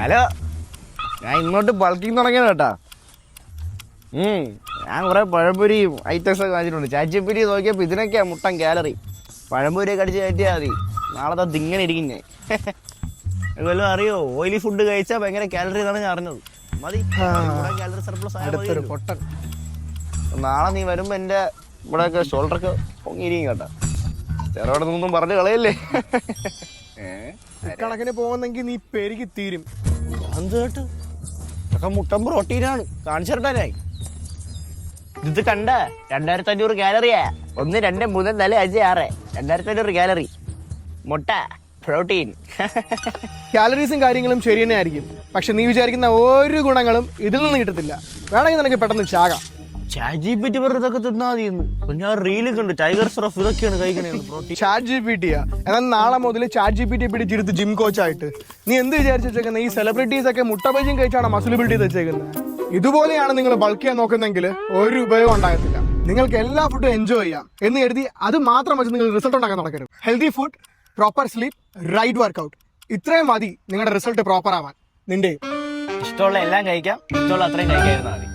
Hello, ഞാൻ ഇങ്ങോട്ട് ബൾക്കിങ് തുടങ്ങിയത് കേട്ടാ. ഞാൻ കുറെ പഴംപൊരിയും ഐറ്റംസ് ഒക്കെ വാങ്ങിച്ചിട്ടുണ്ട്. ചാച്ചിപ്പൊരി നോക്കിയപ്പോൾ ഇതിനൊക്കെയാ മുട്ടൻ കാലറി. പഴംപൊരിയൊക്കെ അടിച്ച് കയറ്റിയാൽ മതി, നാളത്തെ ദിങ്ങനെ ഇരിക്കും ഞാൻ. വല്ലതും അറിയോ? ഓയിലി ഫുഡ് കഴിച്ചാൽ ഭയങ്കര കാലറി എന്നാണ് ഞാൻ അറിഞ്ഞത്. മതി, കാലറി സർപ്ലസ് ആയ പൊട്ടൻ. നാളെ നീ വരുമ്പോ എന്റെ ഇവിടെയൊക്കെ ഷോൾഡറൊക്കെ പൊങ്ങിയിരിക്കും കേട്ടാ. ചെറുവിടെ നിന്നൊന്നും പറഞ്ഞു കളയല്ലേ. കണക്കിന് പോകുന്നെങ്കിൽ നീ പെരുകി തീരും. കേട്ട് ഇതൊക്കെ മുട്ടൻ പ്രോട്ടീനാണ്. കാണിച്ചിട്ടേ ഇത് കണ്ട 2500 കാലറിയാ. 1, 2, 3, 4, 5, 6 2500 കാലറി മുട്ട പ്രോട്ടീൻ. കാലറീസും കാര്യങ്ങളും ശരി തന്നെ ആയിരിക്കും, പക്ഷെ നീ വിചാരിക്കുന്ന ഒരു ഗുണങ്ങളും ഇതിൽ നിന്ന് കിട്ടത്തില്ല. വേണമെങ്കിൽ നിനക്ക് പെട്ടെന്ന് ചാകാം. ChatGPT ഇതൊക്കെ തിന്നാ മതി. ഞാൻ റീലൊക്കെ ഉണ്ട്, ടൈഗർ സ്രഫ് ഇതൊക്കെയാണ് കഴിക്കണേ പ്രോട്ടീൻ. ChatGPT എന്നാൽ നാളെ മുതൽ ChatGPT പിടിച്ചിരുത്ത് ജിം കോച്ചായിട്ട്. നീ എന്ത് വിചാരിച്ചു വെച്ചേക്കുന്നത്? ഈ സെലിബ്രിറ്റീസ് ഒക്കെ മുട്ട ബജിയും കഴിച്ചാണ് മസിൽ ബിൽഡ് ചെയ്ത് വെച്ചേക്കുന്നത്. ഇതുപോലെയാണ് നിങ്ങൾ ബൾക്ക് ചെയ്യാൻ നോക്കുന്നെങ്കിൽ ഒരു ഉപയോഗം ഉണ്ടാകത്തില്ല. നിങ്ങൾക്ക് എല്ലാ ഫുഡും എൻജോയ് ചെയ്യാം എന്ന് കരുതി അത് മാത്രം വെച്ച് നിങ്ങൾ റിസൾട്ട് ഉണ്ടാക്കാൻ നടക്കരുത്. Healthy food, proper sleep, right workout, ഇത്രയും മതി നിങ്ങളുടെ റിസൾട്ട് പ്രോപ്പർ ആവാൻ. നിന്റെ ഇഷ്ടമുള്ള എല്ലാം കഴിക്കാം, ഇഷ്ടമുള്ള അത്രയും കഴിക്കാതിരുന്നാൽ മതി.